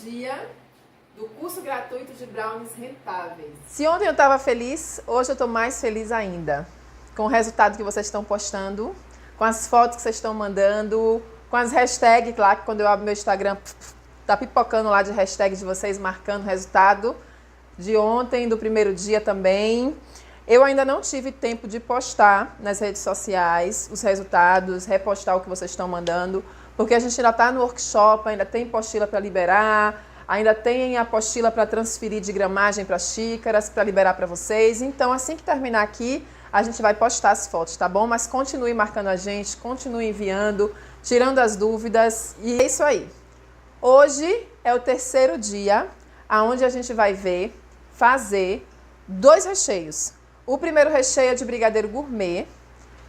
dia do curso gratuito de brownies rentáveis. Se ontem eu estava feliz, hoje eu estou mais feliz ainda. Com o resultado que vocês estão postando, com as fotos que vocês estão mandando, com as hashtags lá, que quando eu abro meu Instagram, tá pipocando lá de hashtag de vocês marcando o resultado de ontem, do primeiro dia também. Eu ainda não tive tempo de postar nas redes sociais os resultados, repostar o que vocês estão mandando, porque a gente ainda está no workshop, ainda tem apostila para liberar, ainda tem a apostila para transferir de gramagem para xícaras, para liberar para vocês. Então, assim que terminar aqui, a gente vai postar as fotos, tá bom? Mas continue marcando a gente, continue enviando, tirando as dúvidas. E é isso aí. Hoje é o terceiro dia, onde a gente vai fazer 2 recheios. O primeiro recheio é de brigadeiro gourmet,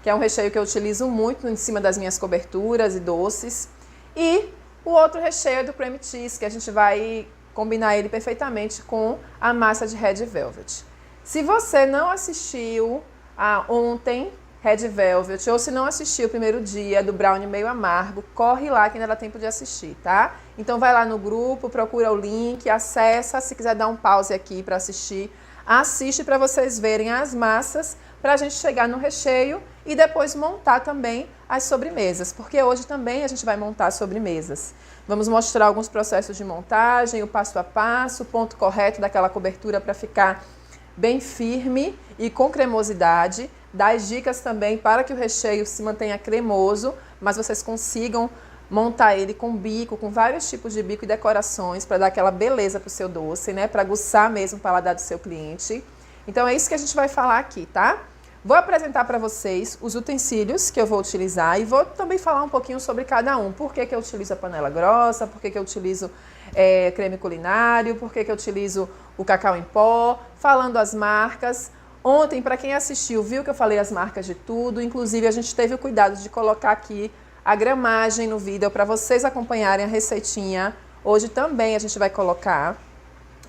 que é um recheio que eu utilizo muito em cima das minhas coberturas e doces. E o outro recheio é do cream cheese, que a gente vai combinar ele perfeitamente com a massa de red velvet. Se você não assistiu ontem Red Velvet, ou se não assistiu o primeiro dia do brownie meio amargo, corre lá que ainda dá tempo de assistir, tá? Então vai lá no grupo, procura o link, acessa, se quiser dar um pause aqui para assistir, assiste para vocês verem as massas, para a gente chegar no recheio e depois montar também as sobremesas, porque hoje também a gente vai montar sobremesas. Vamos mostrar alguns processos de montagem, o passo a passo, o ponto correto daquela cobertura para ficar bem firme e com cremosidade. Dar as dicas também para que o recheio se mantenha cremoso, mas vocês consigam montar ele com bico, com vários tipos de bico e decorações para dar aquela beleza para o seu doce, né? Para aguçar mesmo o paladar do seu cliente. Então é isso que a gente vai falar aqui, tá? Vou apresentar para vocês os utensílios que eu vou utilizar e vou também falar um pouquinho sobre cada um. Por que eu utilizo a panela grossa, por que eu utilizo creme culinário, por que eu utilizo o cacau em pó, falando as marcas. Ontem, para quem assistiu, viu que eu falei as marcas de tudo. Inclusive, a gente teve o cuidado de colocar aqui a gramagem no vídeo para vocês acompanharem a receitinha. Hoje também a gente vai colocar.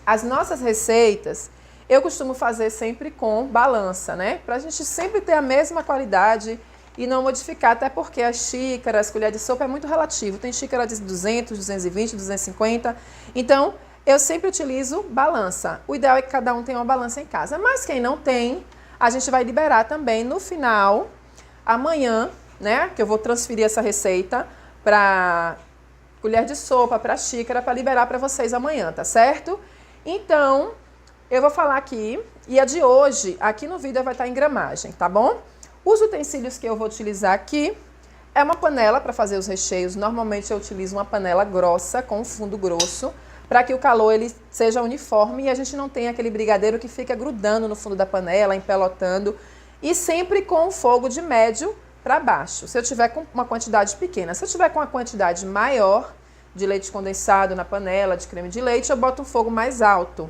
As nossas receitas, eu costumo fazer sempre com balança, né? Para a gente sempre ter a mesma qualidade e não modificar, até porque as xícaras, colher de sopa é muito relativo. Tem xícara de 200, 220, 250. Então, eu sempre utilizo balança. O ideal é que cada um tenha uma balança em casa. Mas quem não tem, a gente vai liberar também no final, amanhã, né? Que eu vou transferir essa receita para colher de sopa, para xícara, para liberar para vocês amanhã, tá certo? Então, eu vou falar aqui, e a de hoje, aqui no vídeo vai estar em gramagem, tá bom? Os utensílios que eu vou utilizar aqui é uma panela para fazer os recheios. Normalmente eu utilizo uma panela grossa, com fundo grosso, para que o calor ele seja uniforme e a gente não tenha aquele brigadeiro que fica grudando no fundo da panela, empelotando. E sempre com o fogo de médio para baixo, se eu tiver com uma quantidade pequena. Se eu tiver com uma quantidade maior de leite condensado na panela, de creme de leite, eu boto um fogo mais alto.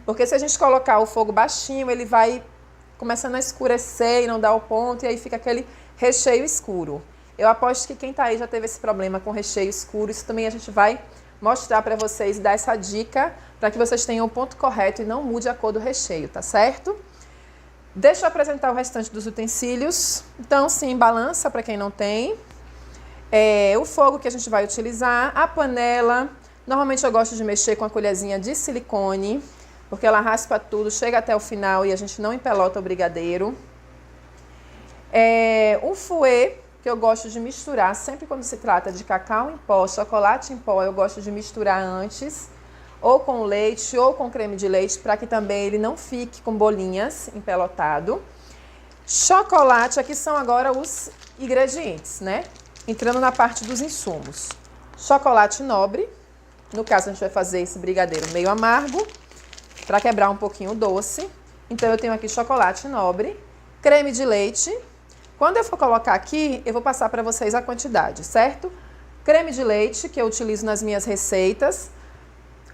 Porque se a gente colocar o fogo baixinho, ele vai começando a escurecer e não dar o ponto, e aí fica aquele recheio escuro. Eu aposto que quem tá aí já teve esse problema com recheio escuro. Isso também a gente vai mostrar para vocês, dar essa dica para que vocês tenham o ponto correto e não mude a cor do recheio, tá certo? Deixa eu apresentar o restante dos utensílios. Então, sim, balança para quem não tem. O fogo que a gente vai utilizar, a panela. Normalmente eu gosto de mexer com a colherzinha de silicone, porque ela raspa tudo, chega até o final e a gente não empelota o brigadeiro. Um fouet, que eu gosto de misturar, sempre quando se trata de cacau em pó, chocolate em pó, eu gosto de misturar antes, ou com leite, ou com creme de leite, para que também ele não fique com bolinhas empelotado. Chocolate, aqui são agora os ingredientes, né? Entrando na parte dos insumos. Chocolate nobre, no caso a gente vai fazer esse brigadeiro meio amargo, para quebrar um pouquinho o doce. Então eu tenho aqui chocolate nobre, creme de leite. Quando eu for colocar aqui, eu vou passar para vocês a quantidade, certo? Creme de leite, que eu utilizo nas minhas receitas,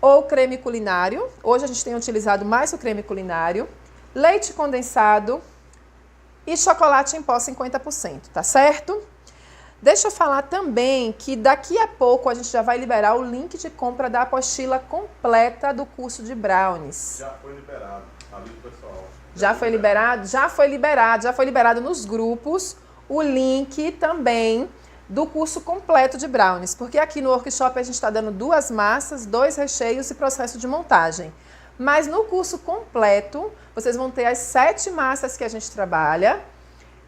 ou creme culinário. Hoje a gente tem utilizado mais o creme culinário. Leite condensado e chocolate em pó 50%, tá certo? Deixa eu falar também que daqui a pouco a gente já vai liberar o link de compra da apostila completa do curso de brownies. Já foi liberado, ali do pessoal. Já foi liberado? Já foi liberado nos grupos o link também do curso completo de brownies, porque aqui no workshop a gente está dando 2 massas, 2 recheios e processo de montagem. Mas no curso completo, vocês vão ter as 7 massas que a gente trabalha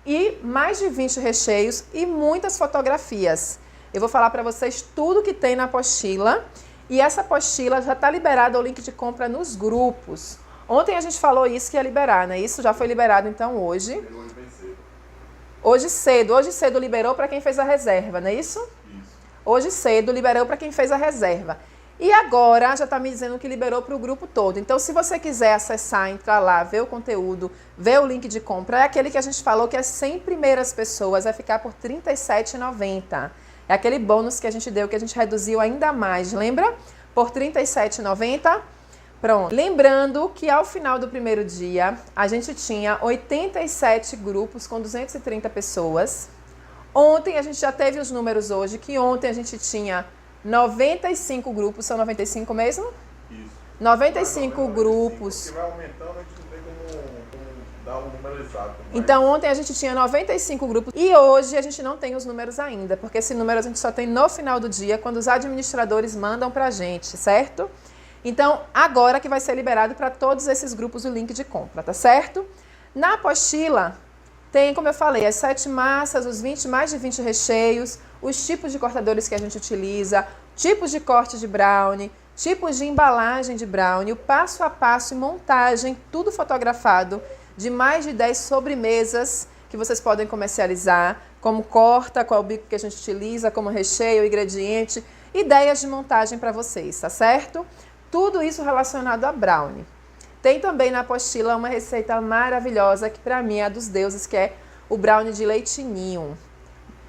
e mais de 20 recheios e muitas fotografias. Eu vou falar para vocês tudo que tem na apostila e essa apostila já está liberada o link de compra nos grupos. Ontem a gente falou isso que ia liberar, né? Isso já foi liberado então hoje. Hoje cedo liberou para quem fez a reserva, não é isso? Hoje cedo liberou para quem fez a reserva. E agora já está me dizendo que liberou para o grupo todo. Então, se você quiser acessar, entrar lá, ver o conteúdo, ver o link de compra, é aquele que a gente falou que as 100 primeiras pessoas vai ficar por R$ 37,90. É aquele bônus que a gente deu, que a gente reduziu ainda mais, lembra? Por R$ 37,90. Pronto. Lembrando que ao final do primeiro dia, a gente tinha 87 grupos com 230 pessoas. Ontem, a gente já teve os números hoje, que ontem a gente tinha 95 grupos, são 95 mesmo? Isso. 95 grupos. Porque vai aumentando, a gente não tem como dar um número exato. Então, ontem a gente tinha 95 grupos e hoje a gente não tem os números ainda, porque esse número a gente só tem no final do dia, quando os administradores mandam pra gente, certo? Então, agora que vai ser liberado para todos esses grupos o link de compra, tá certo? Na apostila, tem, como eu falei, as 7 massas, os mais de 20 recheios, os tipos de cortadores que a gente utiliza, tipos de corte de brownie, tipos de embalagem de brownie, o passo a passo e montagem, tudo fotografado, de mais de 10 sobremesas que vocês podem comercializar, como corta, qual bico que a gente utiliza, como recheio, ingrediente, ideias de montagem para vocês, tá certo? Tudo isso relacionado a brownie. Tem também na apostila uma receita maravilhosa que para mim é a dos deuses, que é o brownie de leite ninho.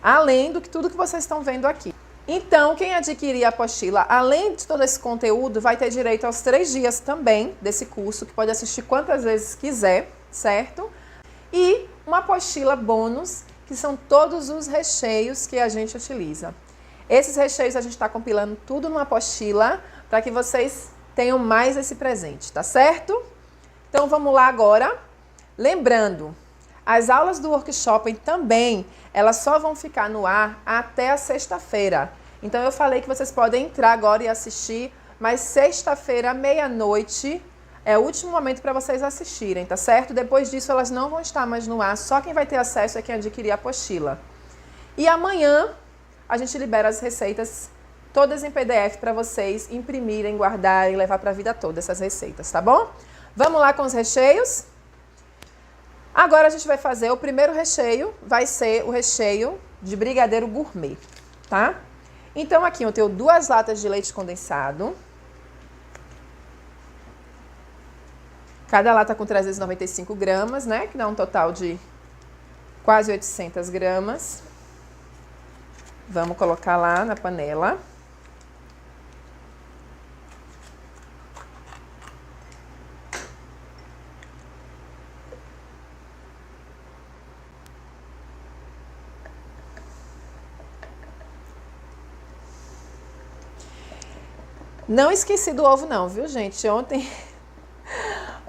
Além do que tudo que vocês estão vendo aqui. Então, quem adquirir a apostila, além de todo esse conteúdo, vai ter direito aos 3 dias também desse curso, que pode assistir quantas vezes quiser, certo? E uma apostila bônus, que são todos os recheios que a gente utiliza. Esses recheios a gente está compilando tudo numa apostila para que vocês tenham mais esse presente, tá certo? Então vamos lá agora. Lembrando, as aulas do workshop também, elas só vão ficar no ar até a sexta-feira. Então eu falei que vocês podem entrar agora e assistir, mas sexta-feira, meia-noite, é o último momento para vocês assistirem, tá certo? Depois disso elas não vão estar mais no ar, só quem vai ter acesso é quem adquirir a apostila. E amanhã a gente libera as receitas todas em PDF para vocês imprimirem, guardarem, levar para a vida toda essas receitas, tá bom? Vamos lá com os recheios? Agora a gente vai fazer o primeiro recheio, vai ser o recheio de brigadeiro gourmet, tá? Então aqui eu tenho 2 latas de leite condensado. Cada lata com 395 gramas, né? Que dá um total de quase 800 gramas. Vamos colocar lá na panela. Não esqueci do ovo não, viu, gente? Ontem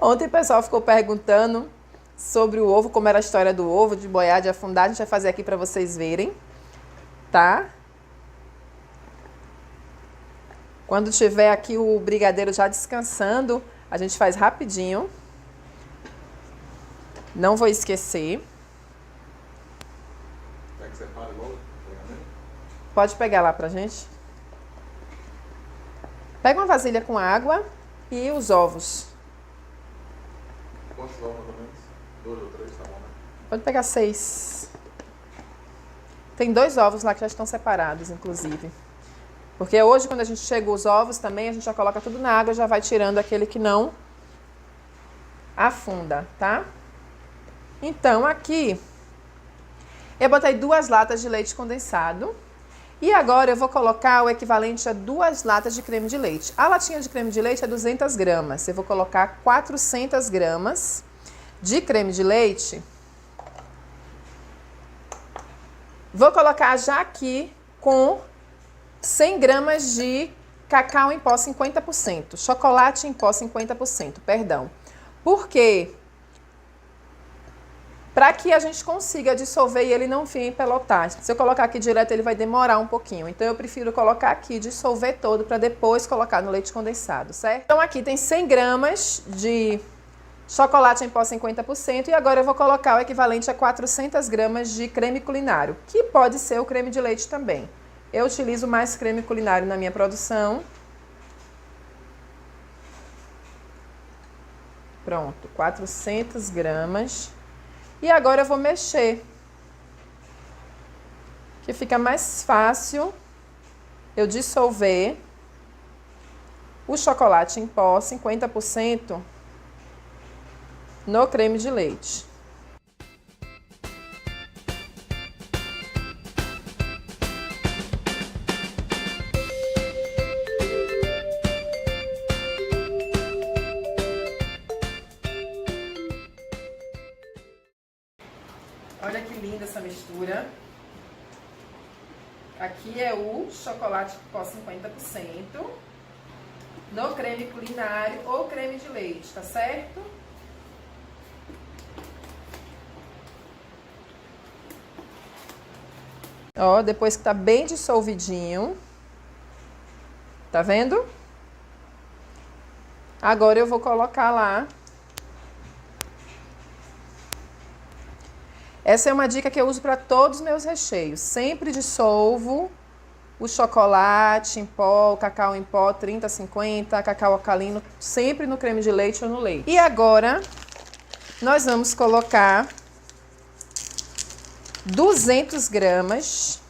o pessoal ficou perguntando sobre o ovo, como era a história do ovo, de boiar, de afundar. A gente vai fazer aqui para vocês verem, tá? Quando tiver aqui o brigadeiro já descansando, a gente faz rapidinho. Não vou esquecer. Quer que separe logo? Pode pegar lá pra gente. Pega uma vasilha com água e os ovos. Quantos ovos, mais ou menos? 2 ou 3, tá bom, né? Pode pegar 6. Tem 2 ovos lá que já estão separados, inclusive. Porque hoje, quando a gente chega os ovos também, a gente já coloca tudo na água e já vai tirando aquele que não afunda, tá? Então, aqui, eu botei 2 latas de leite condensado. E agora eu vou colocar o equivalente a 2 latas de creme de leite. A latinha de creme de leite é 200 gramas. Eu vou colocar 400 gramas de creme de leite. Vou colocar já aqui com 100 gramas de cacau em pó 50%. Chocolate em pó 50%, perdão. Por quê? para que a gente consiga dissolver e ele não venha empelotar. Se eu colocar aqui direto, ele vai demorar um pouquinho. Então, eu prefiro colocar aqui, dissolver todo, para depois colocar no leite condensado, certo? Então, aqui tem 100 gramas de chocolate em pó 50%. E agora eu vou colocar o equivalente a 400 gramas de creme culinário, que pode ser o creme de leite também. Eu utilizo mais creme culinário na minha produção. Pronto, 400 gramas. E agora eu vou mexer, que fica mais fácil eu dissolver o chocolate em pó 50% no creme de leite. Olha que linda essa mistura. Aqui é o chocolate pó 50% no creme culinário ou creme de leite, tá certo? Ó, depois que tá bem dissolvidinho, tá vendo? Agora eu vou colocar lá. Essa é uma dica que eu uso para todos os meus recheios. Sempre dissolvo o chocolate em pó, o cacau em pó 30-50, cacau alcalino, sempre no creme de leite ou no leite. E agora, nós vamos colocar 200 gramas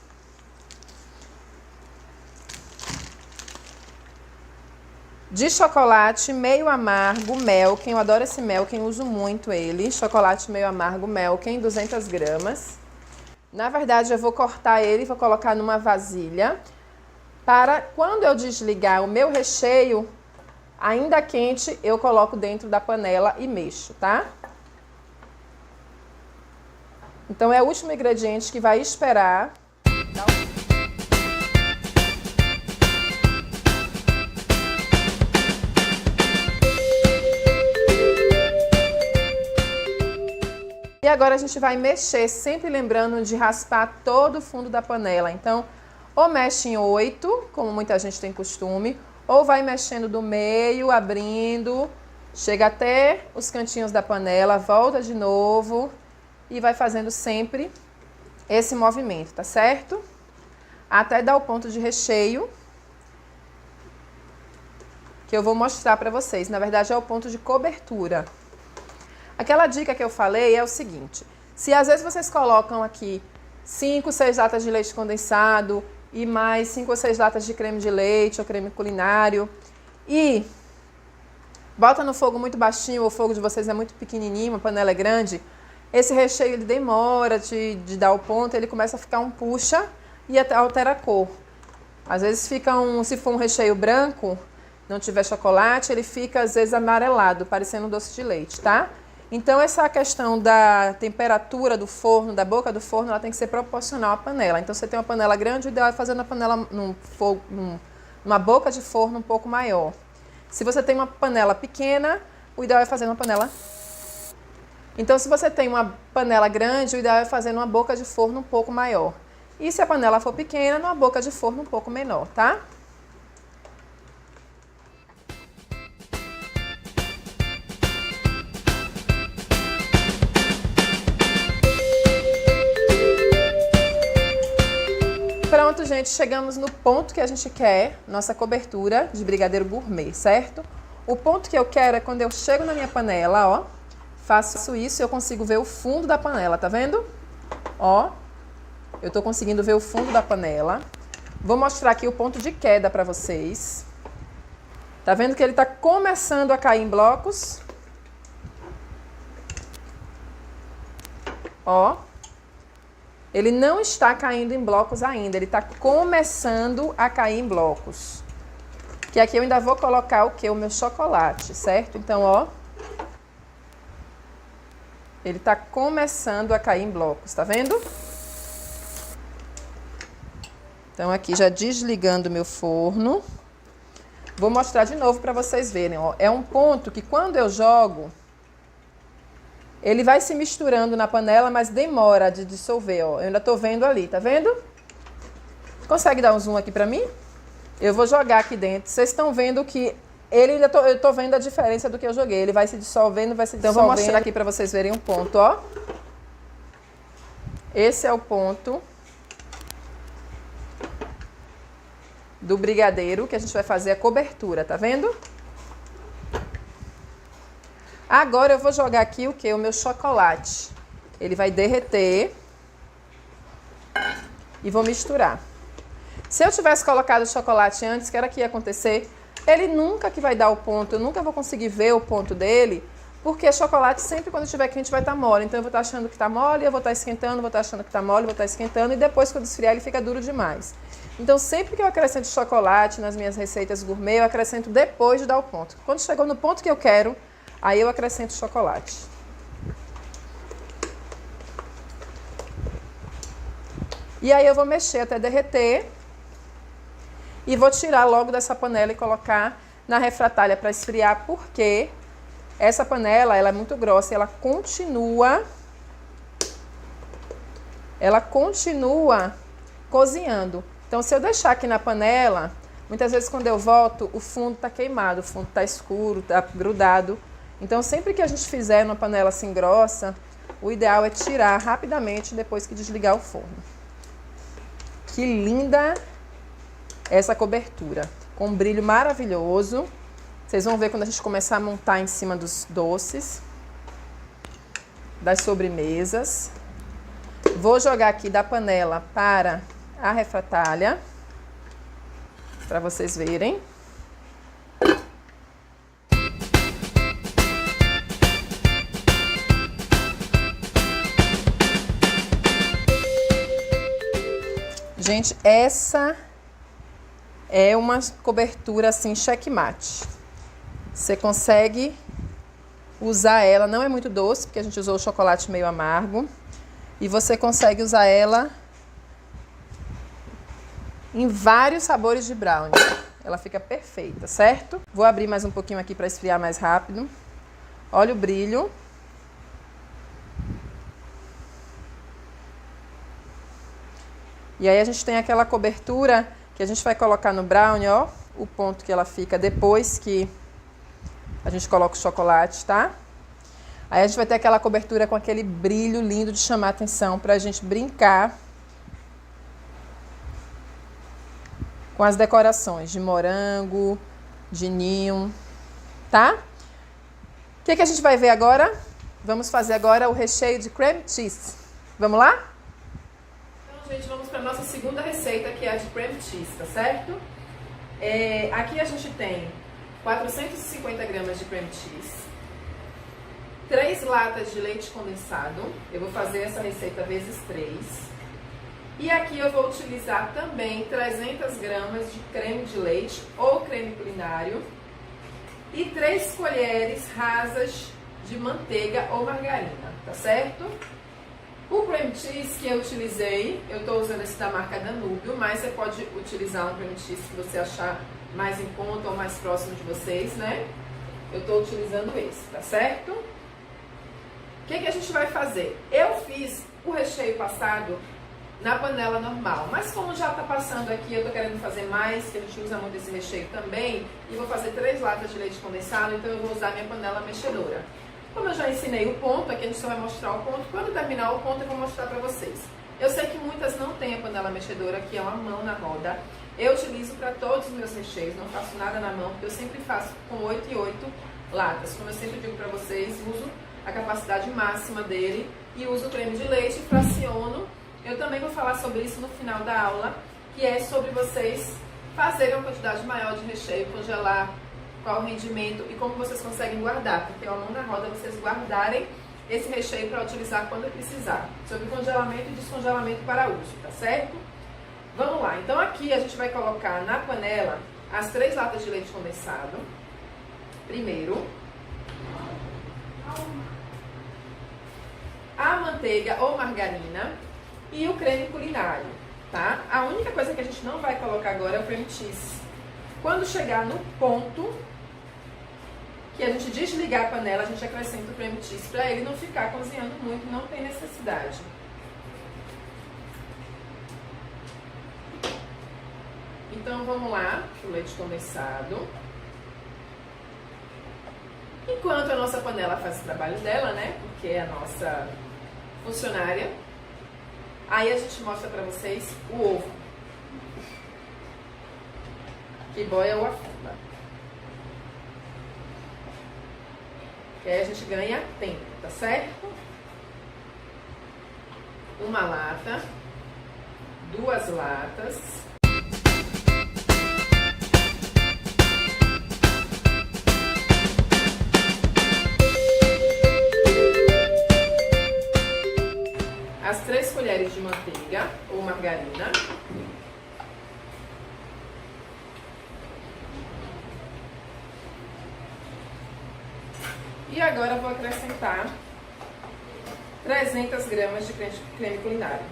de chocolate meio amargo Melken. Eu adoro esse Melken, uso muito ele. Chocolate meio amargo Melken, 200 gramas. Na verdade, eu vou cortar ele e vou colocar numa vasilha para quando eu desligar o meu recheio, ainda quente, eu coloco dentro da panela e mexo, tá? Então, é o último ingrediente que vai esperar. E agora a gente vai mexer, sempre lembrando de raspar todo o fundo da panela. Então, ou mexe em 8, como muita gente tem costume, ou vai mexendo do meio, abrindo, chega até os cantinhos da panela, volta de novo e vai fazendo sempre esse movimento, tá certo? Até dar o ponto de recheio, que eu vou mostrar pra vocês. Na verdade, é o ponto de cobertura. Aquela dica que eu falei é o seguinte: se às vezes vocês colocam aqui 5, 6 latas de leite condensado e mais 5 ou 6 latas de creme de leite ou creme culinário e bota no fogo muito baixinho, ou o fogo de vocês é muito pequenininho, a panela é grande, esse recheio ele demora de dar o ponto, ele começa a ficar um puxa e até altera a cor. Às vezes fica se for um recheio branco, não tiver chocolate, ele fica às vezes amarelado, parecendo um doce de leite, tá? Então, essa questão da temperatura do forno, da boca do forno, ela tem que ser proporcional à panela. Então, você tem uma panela grande, o ideal é fazer na panela, numa boca de forno um pouco maior. Se você tem uma panela pequena, o ideal é fazer numa panela. Então, se você tem uma panela grande, o ideal é fazer numa boca de forno um pouco maior. E se a panela for pequena, numa boca de forno um pouco menor, tá? Pronto, gente, chegamos no ponto que a gente quer, nossa cobertura de brigadeiro gourmet, certo? O ponto que eu quero é quando eu chego na minha panela, ó, faço isso e eu consigo ver o fundo da panela, tá vendo? Ó, eu tô conseguindo ver o fundo da panela. Vou mostrar aqui o ponto de queda pra vocês. Tá vendo que ele tá começando a cair em blocos? Ó. Ele não está caindo em blocos ainda, ele está começando a cair em blocos. Que aqui eu ainda vou colocar o quê? O meu chocolate, certo? Então, ó. Ele está começando a cair em blocos, tá vendo? Então, aqui já desligando o meu forno. Vou mostrar de novo para vocês verem, ó. É um ponto que quando eu jogo, Ele vai se misturando na panela, mas demora de dissolver, ó. Eu ainda tô vendo ali, tá vendo? Consegue dar um zoom aqui pra mim? Eu vou jogar aqui dentro. Vocês estão vendo que ele ainda eu tô vendo a diferença do que eu joguei. Ele vai se dissolvendo, vai se dissolvendo. Então, vou mostrar aqui pra vocês verem um ponto, ó. Esse é o ponto do brigadeiro que a gente vai fazer a cobertura, tá vendo? Agora eu vou jogar aqui o que? O meu chocolate. Ele vai derreter e vou misturar. Se eu tivesse colocado o chocolate antes, que era que ia acontecer, ele nunca que vai dar o ponto, eu nunca vou conseguir ver o ponto dele, porque chocolate sempre quando estiver quente vai estar mole. Então eu vou estar achando que está mole, eu vou estar esquentando, vou estar achando que está mole, vou estar esquentando e depois quando esfriar ele fica duro demais. Então sempre que eu acrescento chocolate nas minhas receitas gourmet, eu acrescento depois de dar o ponto. Quando chegou no ponto que eu quero, aí eu acrescento chocolate. E aí eu vou mexer até derreter. E vou tirar logo dessa panela e colocar na refratária para esfriar, porque essa panela ela é muito grossa e ela continua cozinhando. Então, se eu deixar aqui na panela, muitas vezes quando eu volto, o fundo está queimado, o fundo está escuro, está grudado. Então, sempre que a gente fizer numa panela assim grossa, o ideal é tirar rapidamente depois que desligar o forno. Que linda essa cobertura, com um brilho maravilhoso. Vocês vão ver quando a gente começar a montar em cima dos doces, das sobremesas. Vou jogar aqui da panela para a refratária, para vocês verem. Gente, essa é uma cobertura assim checkmate. Você consegue usar ela, não é muito doce, porque a gente usou o chocolate meio amargo. E você consegue usar ela em vários sabores de brownie. Ela fica perfeita, certo? Vou abrir mais um pouquinho aqui para esfriar mais rápido. Olha o brilho. E aí a gente tem aquela cobertura que a gente vai colocar no brownie, ó, o ponto que ela fica depois que a gente coloca o chocolate, tá? Aí a gente vai ter aquela cobertura com aquele brilho lindo de chamar a atenção pra gente brincar com as decorações de morango, de ninho, tá? O que a gente vai ver agora? Vamos fazer agora o recheio de cream cheese. Vamos lá? Gente, vamos para a nossa segunda receita, que é a de cream cheese, tá certo? Aqui a gente tem 450 gramas de cream cheese, 3 latas de leite condensado, eu vou fazer essa receita vezes 3, e aqui eu vou utilizar também 300 gramas de creme de leite ou creme culinário e 3 colheres rasas de manteiga ou margarina, tá certo? O cream cheese que eu utilizei, eu estou usando esse da marca Danúbio, mas você pode utilizar um cream cheese que você achar mais em conta ou mais próximo de vocês, né? Eu estou utilizando esse, tá certo? O que a gente vai fazer? Eu fiz o recheio passado na panela normal, mas como já está passando aqui, eu estou querendo fazer mais, que a gente usa muito esse recheio também, e vou fazer 3 latas de leite condensado, então eu vou usar minha panela mexedora. Como eu já ensinei o ponto, aqui a gente só vai mostrar o ponto. Quando terminar o ponto, eu vou mostrar para vocês. Eu sei que muitas não têm a panela mexedora, que é uma mão na roda. Eu utilizo para todos os meus recheios, não faço nada na mão, porque eu sempre faço com 8 e 8 latas. Como eu sempre digo para vocês, uso a capacidade máxima dele e uso o creme de leite e fraciono. Eu também vou falar sobre isso no final da aula, que é sobre vocês fazerem uma quantidade maior de recheio, congelar, qual o rendimento e como vocês conseguem guardar, porque é uma mão na roda vocês guardarem esse recheio para utilizar quando precisar, sobre congelamento e descongelamento para uso, tá certo? Vamos lá, então aqui a gente vai colocar na panela as 3 latas de leite condensado, primeiro, a manteiga ou margarina e o creme culinário, tá? A única coisa que a gente não vai colocar agora é o cream cheese. Quando chegar no ponto, que a gente desligar a panela, a gente acrescenta o cream cheese para ele não ficar cozinhando muito, não tem necessidade. Então vamos lá, o leite condensado. Enquanto a nossa panela faz o trabalho dela, né? Porque é a nossa funcionária. Aí a gente mostra pra vocês o ovo. Que boia ou afunda. E aí a gente ganha tempo, tá certo? Uma lata, 2 latas. As 3 colheres de manteiga ou margarina. E agora vou acrescentar 300 gramas de creme culinário.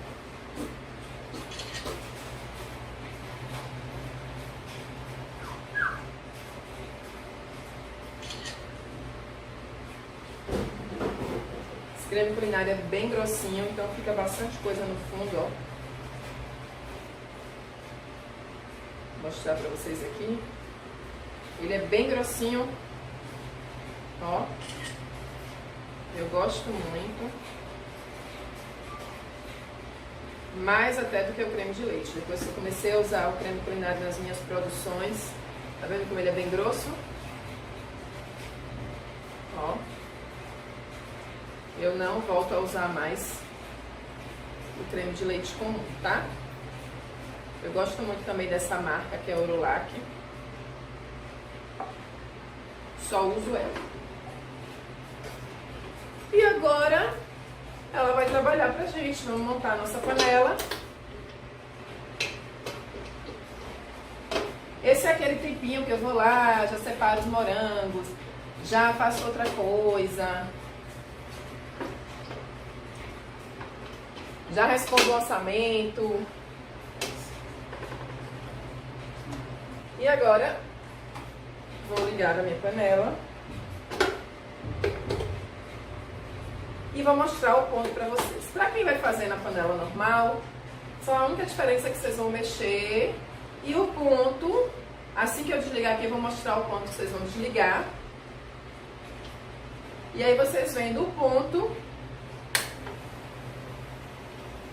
Esse creme culinário é bem grossinho, então fica bastante coisa no fundo, ó. Vou mostrar pra vocês aqui. Ele é bem grossinho. Ó, eu gosto muito, mais até do que o creme de leite. Depois que eu comecei a usar o creme culinário nas minhas produções, tá vendo como ele é bem grosso? Ó, eu não volto a usar mais o creme de leite comum, tá? Eu gosto muito também dessa marca, que é a Orolac. Só uso ela. E agora ela vai trabalhar pra gente. Vamos montar a nossa panela. Esse é aquele tempinho que eu vou lá, já separo os morangos, já faço outra coisa, já respondo o orçamento. E agora vou ligar a minha panela. E vou mostrar o ponto pra vocês. Pra quem vai fazer na panela normal, só a única diferença é que vocês vão mexer. E o ponto, assim que eu desligar aqui, eu vou mostrar o ponto que vocês vão desligar. E aí vocês vendo o ponto.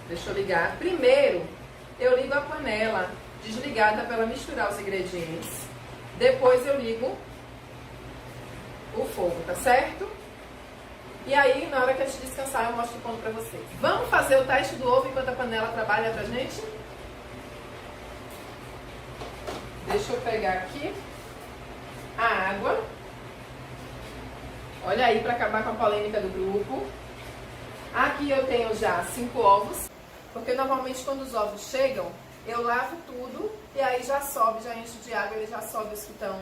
Deixa eu ligar. Primeiro, eu ligo a panela desligada para ela misturar os ingredientes. Depois eu ligo o fogo, tá certo? E aí, na hora que a gente descansar, eu mostro o ponto pra vocês. Vamos fazer o teste do ovo enquanto a panela trabalha pra gente? Deixa eu pegar aqui a água. Olha aí, pra acabar com a polêmica do grupo. Aqui eu tenho já 5 ovos. Porque normalmente quando os ovos chegam, eu lavo tudo e aí já sobe, já encho de água, ele já sobe os que estão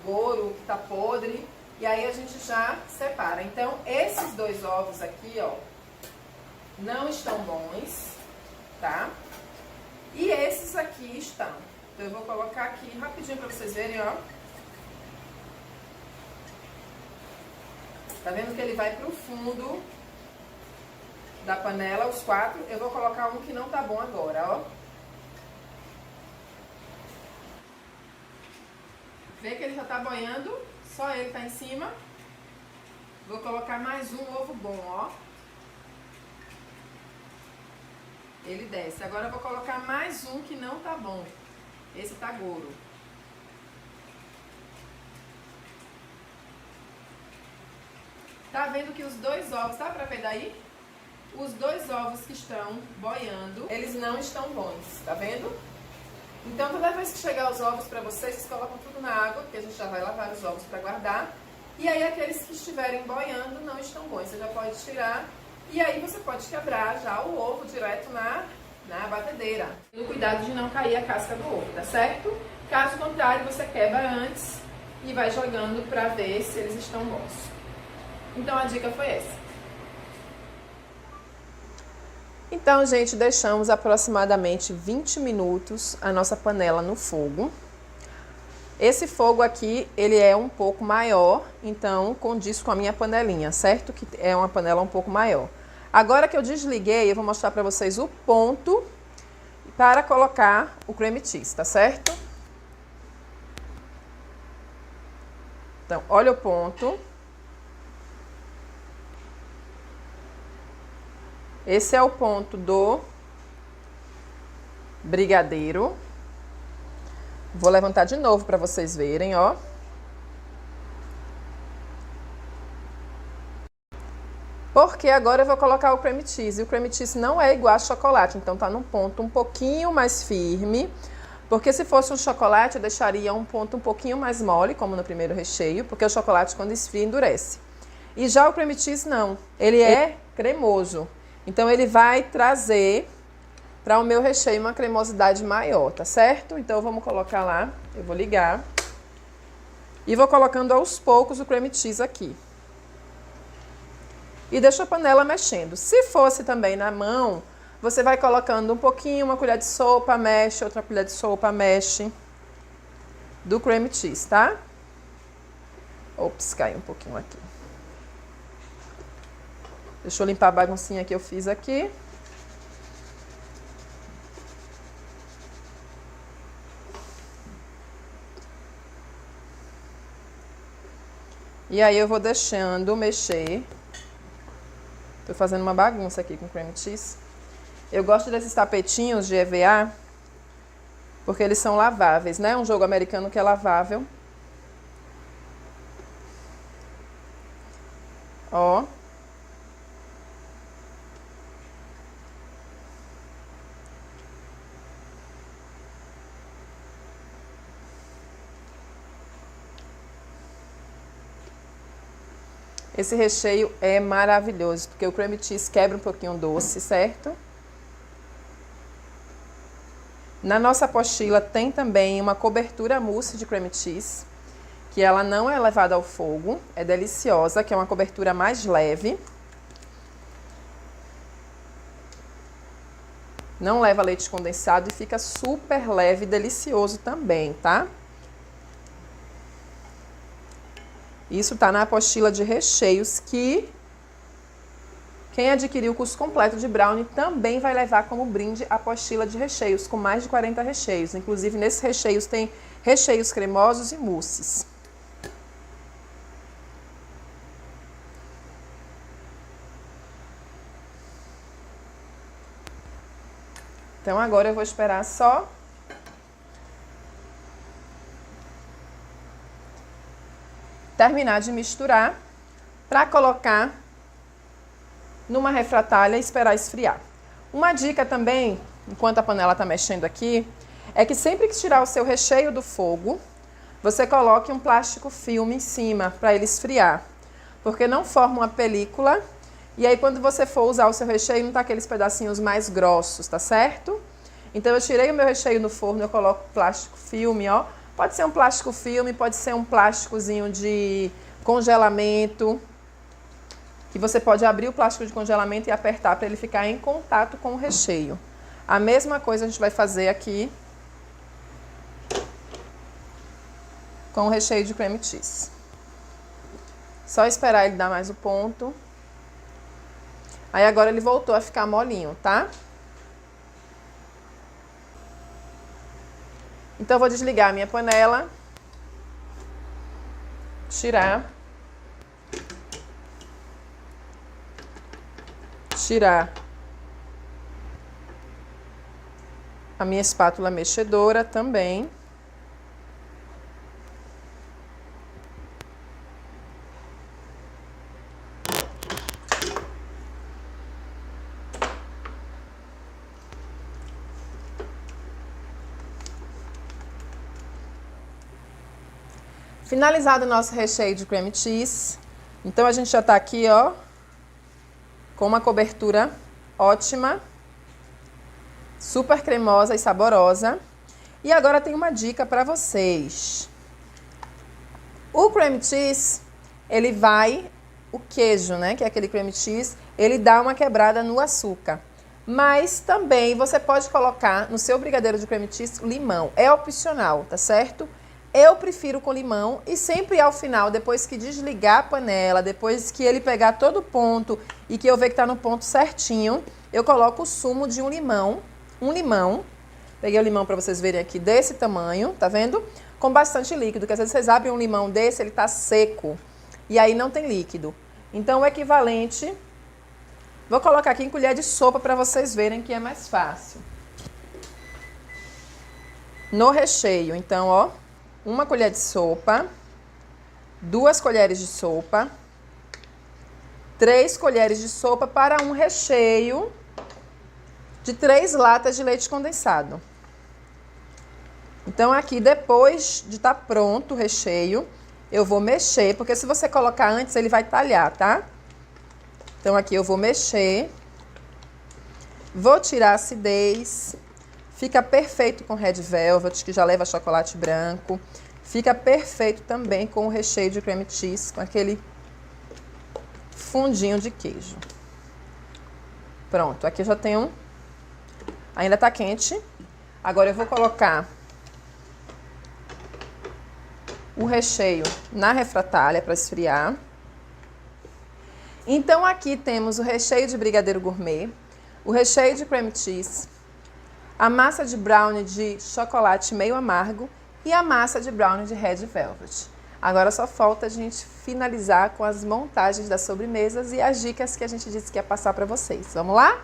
goro, que tá podre. E aí a gente já separa. Então, esses 2 ovos aqui, ó, não estão bons, tá? E esses aqui estão. Então, eu vou colocar aqui rapidinho pra vocês verem, ó. Tá vendo que ele vai pro fundo da panela, os 4. Eu vou colocar um que não tá bom agora, ó. Vê que ele já tá boiando. Só ele tá em cima. Vou colocar mais um ovo bom, ó. Ele desce. Agora eu vou colocar mais um que não tá bom. Esse tá goro. Tá vendo que os 2 ovos, tá pra ver daí? Os 2 ovos que estão boiando, eles não estão bons, tá vendo? Então, toda vez que chegar os ovos para vocês colocam tudo na água, porque a gente já vai lavar os ovos para guardar. E aí, aqueles que estiverem boiando não estão bons, você já pode tirar. E aí, você pode quebrar já o ovo direto na batedeira. Tenha cuidado de não cair a casca do ovo, tá certo? Caso contrário, você quebra antes e vai jogando para ver se eles estão bons. Então, a dica foi essa. Então, gente, deixamos aproximadamente 20 minutos a nossa panela no fogo. Esse fogo aqui, ele é um pouco maior, então condiz com a minha panelinha, certo? Que é uma panela um pouco maior. Agora que eu desliguei, eu vou mostrar para vocês o ponto para colocar o cream cheese, tá certo? Então, olha o ponto. Esse é o ponto do brigadeiro. Vou levantar de novo para vocês verem, ó. Porque agora eu vou colocar o cream cheese. E o cream cheese não é igual a chocolate, então tá num ponto um pouquinho mais firme. Porque se fosse um chocolate, eu deixaria um ponto um pouquinho mais mole, como no primeiro recheio, porque o chocolate, quando esfria, endurece. E já o cream cheese, não. Ele é cremoso. Então, ele vai trazer para o meu recheio uma cremosidade maior, tá certo? Então, vamos colocar lá. Eu vou ligar. E vou colocando aos poucos o cream cheese aqui. E deixa a panela mexendo. Se fosse também na mão, você vai colocando um pouquinho, uma colher de sopa, mexe, outra colher de sopa, mexe, do cream cheese, tá? Ops, caiu um pouquinho aqui. Deixa eu limpar a baguncinha que eu fiz aqui. E aí eu vou deixando mexer. Tô fazendo uma bagunça aqui com cream cheese. Eu gosto desses tapetinhos de EVA, porque eles são laváveis, né? Um jogo americano que é lavável. Ó. Esse recheio é maravilhoso, porque o cream cheese quebra um pouquinho o doce, certo? Na nossa apostila tem também uma cobertura mousse de cream cheese, que ela não é levada ao fogo, é deliciosa, que é uma cobertura mais leve. Não leva leite condensado e fica super leve e delicioso também, tá? Isso tá na apostila de recheios que quem adquirir o curso completo de brownie também vai levar como brinde a apostila de recheios, com mais de 40 recheios. Inclusive, nesses recheios tem recheios cremosos e mousses. Então, agora eu vou esperar só terminar de misturar para colocar numa refratária e esperar esfriar. Uma dica também, enquanto a panela está mexendo aqui, é que sempre que tirar o seu recheio do fogo, você coloque um plástico filme em cima para ele esfriar, porque não forma uma película e aí quando você for usar o seu recheio não tá aqueles pedacinhos mais grossos, tá certo? Então eu tirei o meu recheio no forno, eu coloco plástico filme, ó. Pode ser um plástico filme, pode ser um plásticozinho de congelamento, que você pode abrir o plástico de congelamento e apertar para ele ficar em contato com o recheio. A mesma coisa a gente vai fazer aqui com o recheio de cream cheese. Só esperar ele dar mais o ponto. Aí agora ele voltou a ficar molinho, tá? Então, eu vou desligar a minha panela, tirar a minha espátula mexedora também. Finalizado o nosso recheio de cream cheese, então a gente já tá aqui, ó, com uma cobertura ótima, super cremosa e saborosa. E agora tem uma dica para vocês. O cream cheese, ele vai, o queijo, né, que é aquele cream cheese, ele dá uma quebrada no açúcar. Mas também você pode colocar no seu brigadeiro de cream cheese limão, é opcional, tá certo? Eu prefiro com limão e sempre ao final, depois que desligar a panela, depois que ele pegar todo o ponto e que eu ver que tá no ponto certinho, eu coloco o sumo de um limão. Peguei o limão para vocês verem aqui desse tamanho, tá vendo? Com bastante líquido, porque às vezes vocês abrem um limão desse, ele tá seco e aí não tem líquido. Então o equivalente, vou colocar aqui em colher de sopa para vocês verem que é mais fácil. No recheio, então, ó, 1 colher de sopa, 2 colheres de sopa, 3 colheres de sopa para um recheio de 3 latas de leite condensado. Então, aqui, depois de estar pronto o recheio, eu vou mexer, porque se você colocar antes, ele vai talhar, tá? Então, aqui eu vou mexer, vou tirar a acidez. Fica perfeito com Red Velvet, que já leva chocolate branco. Fica perfeito também com o recheio de cream cheese, com aquele fundinho de queijo. Pronto, aqui eu já tenho... Ainda tá quente. Agora eu vou colocar o recheio na refratária para esfriar. Então aqui temos o recheio de brigadeiro gourmet, o recheio de cream cheese, a massa de brownie de chocolate meio amargo e a massa de brownie de Red Velvet. Agora só falta a gente finalizar com as montagens das sobremesas e as dicas que a gente disse que ia passar para vocês. Vamos lá?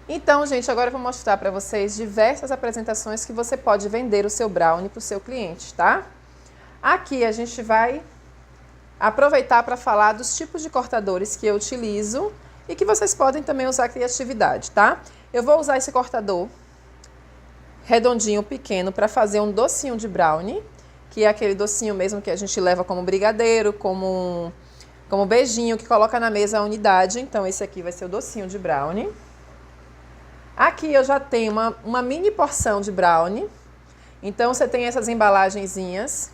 Então, gente, agora eu vou mostrar para vocês diversas apresentações que você pode vender o seu brownie para o seu cliente, tá? Aqui a gente vai aproveitar para falar dos tipos de cortadores que eu utilizo e que vocês podem também usar criatividade, tá? Eu vou usar esse cortador redondinho, pequeno, para fazer um docinho de brownie, que é aquele docinho mesmo que a gente leva como brigadeiro, como beijinho, que coloca na mesa a unidade. Então, esse aqui vai ser o docinho de brownie. Aqui eu já tenho uma mini porção de brownie. Então, você tem essas embalagenzinhas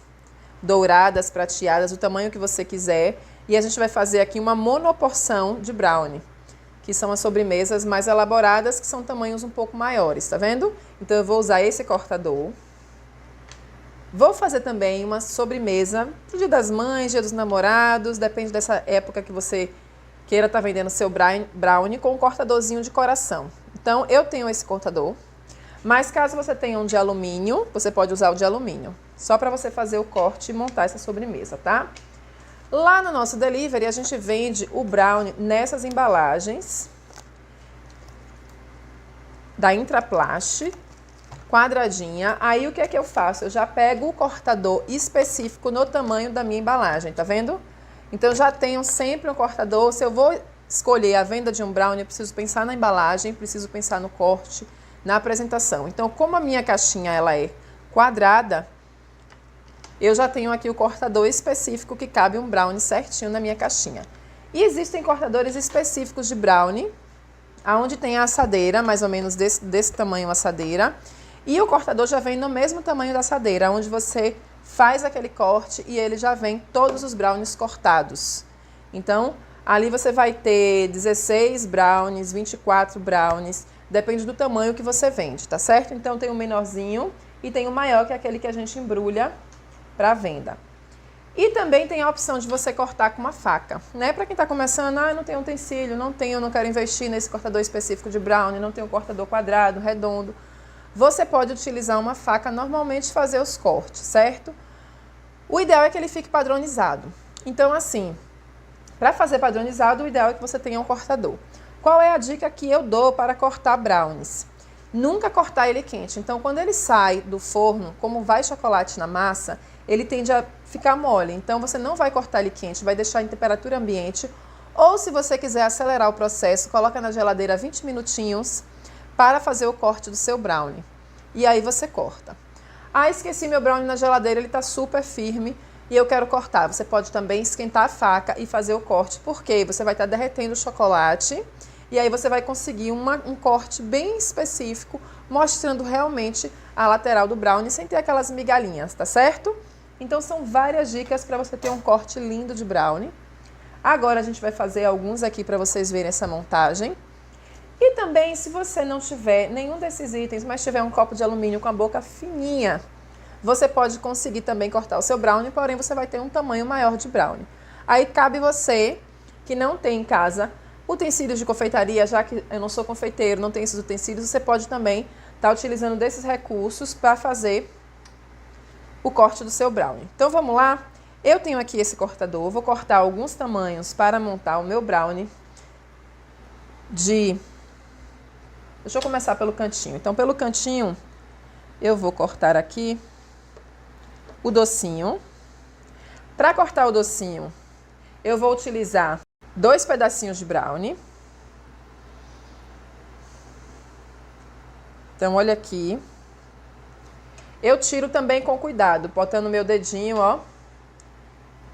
douradas, prateadas, do tamanho que você quiser. E a gente vai fazer aqui uma monoporção de brownie, que são as sobremesas mais elaboradas, que são tamanhos um pouco maiores, tá vendo? Então, eu vou usar esse cortador. Vou fazer também uma sobremesa pro Dia das Mães, Dia dos Namorados, depende dessa época que você queira estar vendendo seu brownie com um cortadorzinho de coração. Então, eu tenho esse cortador, mas caso você tenha um de alumínio, você pode usar o de alumínio, só para você fazer o corte e montar essa sobremesa, tá? Lá no nosso delivery, a gente vende o brownie nessas embalagens da Intraplast, quadradinha. Aí, o que é que eu faço? Eu já pego o cortador específico no tamanho da minha embalagem, tá vendo? Então, eu já tenho sempre um cortador. Se eu vou escolher a venda de um brownie, eu preciso pensar na embalagem, preciso pensar no corte, na apresentação. Então, como a minha caixinha ela é quadrada, eu já tenho aqui o cortador específico que cabe um brownie certinho na minha caixinha. E existem cortadores específicos de brownie, onde tem a assadeira, mais ou menos desse tamanho a assadeira. E o cortador já vem no mesmo tamanho da assadeira, onde você faz aquele corte e ele já vem todos os brownies cortados. Então, ali você vai ter 16 brownies, 24 brownies, depende do tamanho que você vende, tá certo? Então, tem o menorzinho e tem o maior, que é aquele que a gente embrulha para venda. E também tem a opção de você cortar com uma faca, né? Para quem está começando, eu não tenho utensílio, não quero investir nesse cortador específico de brownie, não tenho um cortador quadrado, redondo. Você pode utilizar uma faca normalmente fazer os cortes, certo? O ideal é que ele fique padronizado. Então, assim, para fazer padronizado, o ideal é que você tenha um cortador. Qual é a dica que eu dou para cortar brownies? Nunca cortar ele quente. Então, quando ele sai do forno, como vai chocolate na massa, ele tende a ficar mole. Então, você não vai cortar ele quente, vai deixar em temperatura ambiente. Ou, se você quiser acelerar o processo, coloca na geladeira 20 minutinhos para fazer o corte do seu brownie. E aí você corta. Ah, esqueci meu brownie na geladeira, ele está super firme e eu quero cortar. Você pode também esquentar a faca e fazer o corte, porque você vai estar derretendo o chocolate e aí você vai conseguir um corte bem específico, mostrando realmente a lateral do brownie sem ter aquelas migalhinhas, tá certo? Então, são várias dicas para você ter um corte lindo de brownie. Agora, a gente vai fazer alguns aqui para vocês verem essa montagem. E também, se você não tiver nenhum desses itens, mas tiver um copo de alumínio com a boca fininha, você pode conseguir também cortar o seu brownie, porém você vai ter um tamanho maior de brownie. Aí cabe você, que não tem em casa utensílios de confeitaria, já que eu não sou confeiteiro, não tenho esses utensílios, você pode também estar utilizando desses recursos para fazer o corte do seu brownie. Então vamos lá? Eu tenho aqui esse cortador, vou cortar alguns tamanhos para montar o meu brownie de... Deixa eu começar pelo cantinho. Então pelo cantinho eu vou cortar aqui o docinho. Para cortar o docinho, eu vou utilizar 2 pedacinhos de brownie. Então, olha aqui. Eu tiro também com cuidado, botando o meu dedinho, ó.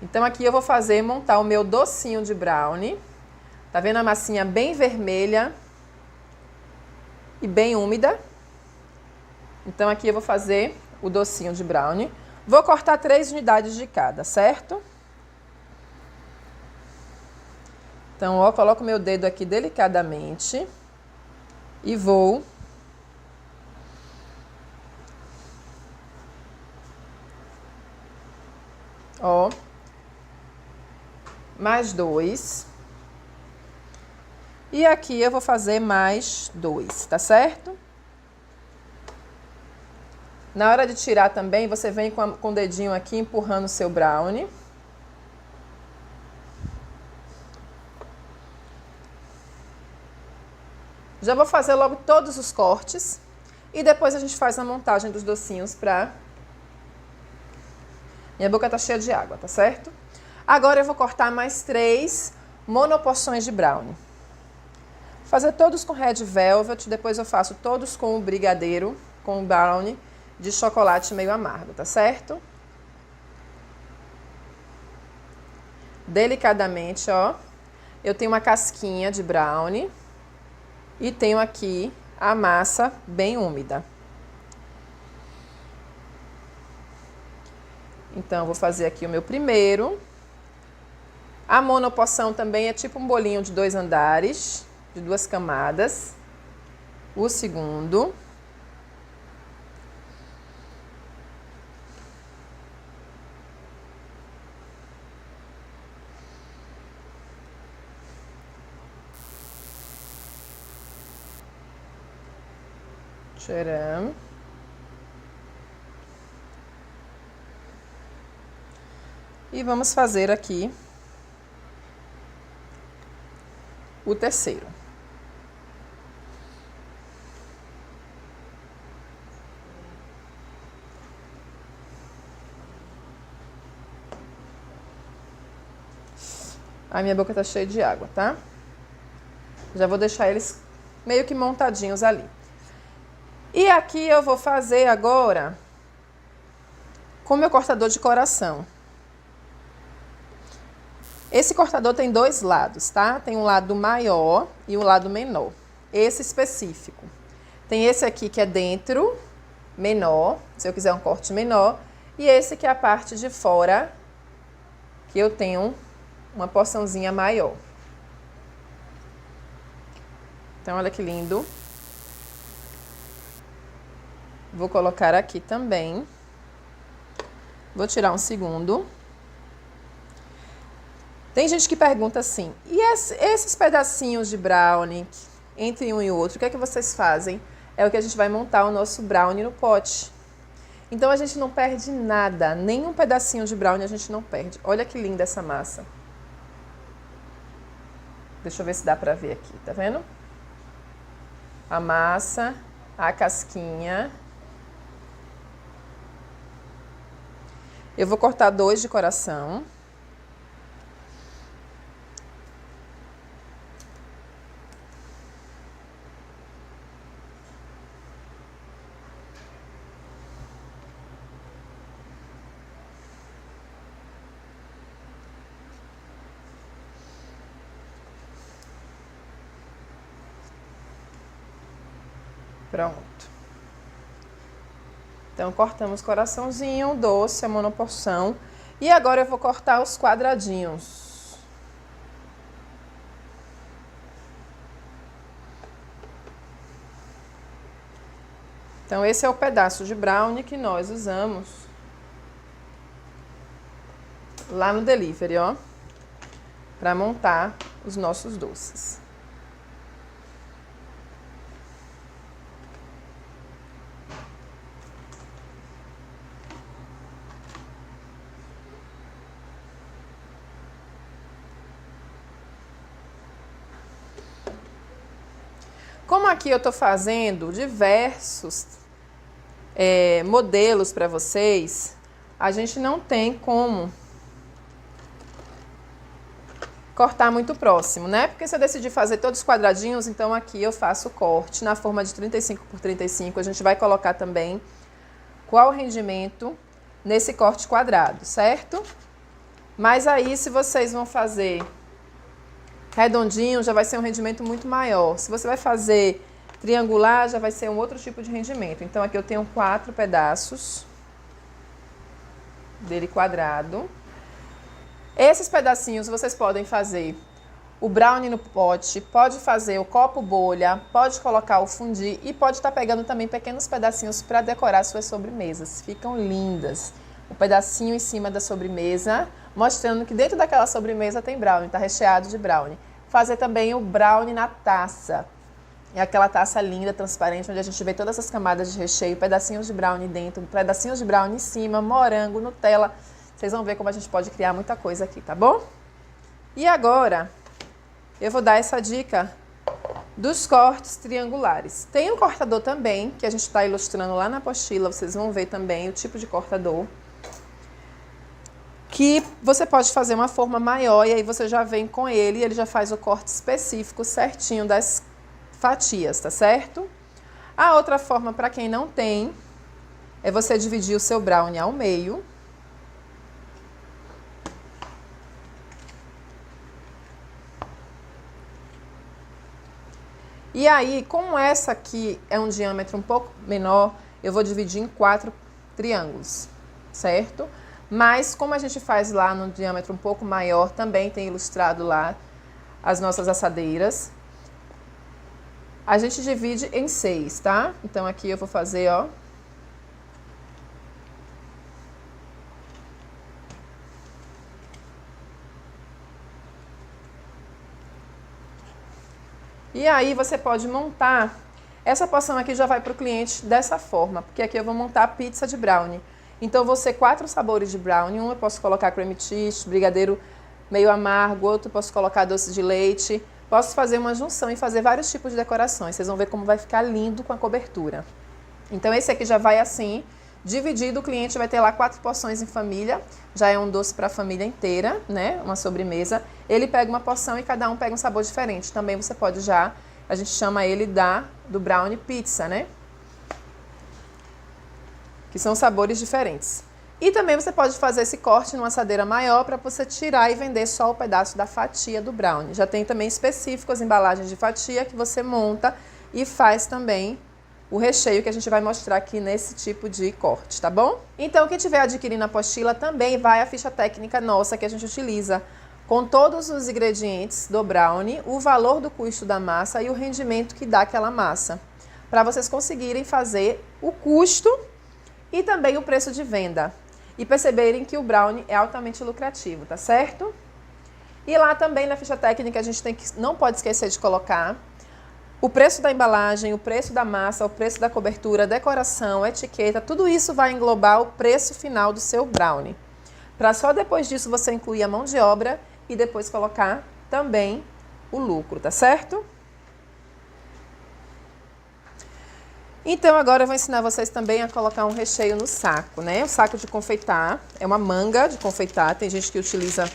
Então, aqui eu vou montar o meu docinho de brownie. Tá vendo a massinha bem vermelha e bem úmida? Então, aqui eu vou fazer o docinho de brownie. Vou cortar 3 unidades de cada, certo? Então, ó, coloco meu dedo aqui delicadamente e vou ó, mais 2. E aqui eu vou fazer mais 2, tá certo? Na hora de tirar também, você vem com o dedinho aqui empurrando o seu brownie. Já vou fazer logo todos os cortes e depois a gente faz a montagem dos docinhos pra... Minha boca tá cheia de água, tá certo? Agora eu vou cortar mais 3 monoporções de brownie. Fazer todos com red velvet, depois eu faço todos com o brigadeiro, com o brownie de chocolate meio amargo, tá certo? Delicadamente, ó. Eu tenho uma casquinha de brownie e tenho aqui a massa bem úmida. Então, vou fazer aqui o meu primeiro. A monoporção também é tipo um bolinho de 2 andares, de 2 camadas. O segundo. Tcharam. E vamos fazer aqui o terceiro. A minha boca tá cheia de água, tá? Já vou deixar eles meio que montadinhos ali. E aqui eu vou fazer agora com o meu cortador de coração. Esse cortador tem 2 lados, tá? Tem um lado maior e um lado menor. Esse específico. Tem esse aqui que é dentro, menor, se eu quiser um corte menor. E esse que é a parte de fora, que eu tenho uma porçãozinha maior. Então, olha que lindo. Vou colocar aqui também. Vou tirar um segundo. Tem gente que pergunta assim, e esses pedacinhos de brownie, entre um e outro, o que é que vocês fazem? É o que a gente vai montar o nosso brownie no pote. Então, a gente não perde nada, nenhum pedacinho de brownie a gente não perde. Olha que linda essa massa. Deixa eu ver se dá pra ver aqui, tá vendo? A massa, a casquinha. Eu vou cortar 2 de coração. Pronto. Então, cortamos coraçãozinho, doce, a monoporção. E agora eu vou cortar os quadradinhos. Então, esse é o pedaço de brownie que nós usamos lá no delivery, ó, para montar os nossos doces. Como aqui eu estou fazendo diversos modelos para vocês, a gente não tem como cortar muito próximo, né? Porque se eu decidir fazer todos os quadradinhos, então aqui eu faço o corte na forma de 35 por 35. A gente vai colocar também qual o rendimento nesse corte quadrado, certo? Mas aí, se vocês vão fazer redondinho, já vai ser um rendimento muito maior. Se você vai fazer triangular, já vai ser um outro tipo de rendimento. Então, aqui eu tenho 4 pedaços dele quadrado. Esses pedacinhos vocês podem fazer o brownie no pote, pode fazer o copo bolha, pode colocar o fondue e pode estar pegando também pequenos pedacinhos para decorar suas sobremesas. Ficam lindas. Um pedacinho em cima da sobremesa, mostrando que dentro daquela sobremesa tem brownie, está recheado de brownie. Fazer também o brownie na taça. É aquela taça linda, transparente, onde a gente vê todas essas camadas de recheio, pedacinhos de brownie dentro, pedacinhos de brownie em cima, morango, Nutella. Vocês vão ver como a gente pode criar muita coisa aqui, tá bom? E agora, eu vou dar essa dica dos cortes triangulares. Tem um cortador também, que a gente está ilustrando lá na apostila, vocês vão ver também o tipo de cortador. Que você pode fazer uma forma maior e aí você já vem com ele e ele já faz o corte específico certinho das fatias, tá certo? A outra forma, para quem não tem, é você dividir o seu brownie ao meio. E aí, como essa aqui é um diâmetro um pouco menor, eu vou dividir em 4 triângulos, certo? Mas como a gente faz lá no diâmetro um pouco maior, também tem ilustrado lá as nossas assadeiras. A gente divide em 6, tá? Então aqui eu vou fazer, ó. E aí você pode montar, essa porção aqui já vai para o cliente dessa forma, porque aqui eu vou montar a pizza de brownie. Então vão ser 4 sabores de brownie, um eu posso colocar creme cheese, brigadeiro meio amargo, outro eu posso colocar doce de leite. Posso fazer uma junção e fazer vários tipos de decorações, vocês vão ver como vai ficar lindo com a cobertura. Então esse aqui já vai assim, dividido, o cliente vai ter lá 4 porções em família, já é um doce para a família inteira, né? Uma sobremesa. Ele pega uma porção e cada um pega um sabor diferente. Também você pode já, a gente chama ele do brownie pizza, né? Que são sabores diferentes. E também você pode fazer esse corte numa assadeira maior para você tirar e vender só o pedaço da fatia do brownie. Já tem também específicos embalagens de fatia que você monta e faz também o recheio que a gente vai mostrar aqui nesse tipo de corte, tá bom? Então, quem tiver adquirindo a apostila também vai a ficha técnica nossa que a gente utiliza com todos os ingredientes do brownie, o valor do custo da massa e o rendimento que dá aquela massa, para vocês conseguirem fazer o custo e também o preço de venda e perceberem que o brownie é altamente lucrativo, tá certo? E lá também na ficha técnica a gente não pode esquecer de colocar o preço da embalagem, o preço da massa, o preço da cobertura, decoração, etiqueta, tudo isso vai englobar o preço final do seu brownie. Para só depois disso você incluir a mão de obra e depois colocar também o lucro, tá certo? Então agora eu vou ensinar vocês também a colocar um recheio no saco, né? O saco de confeitar é uma manga de confeitar, tem gente que utiliza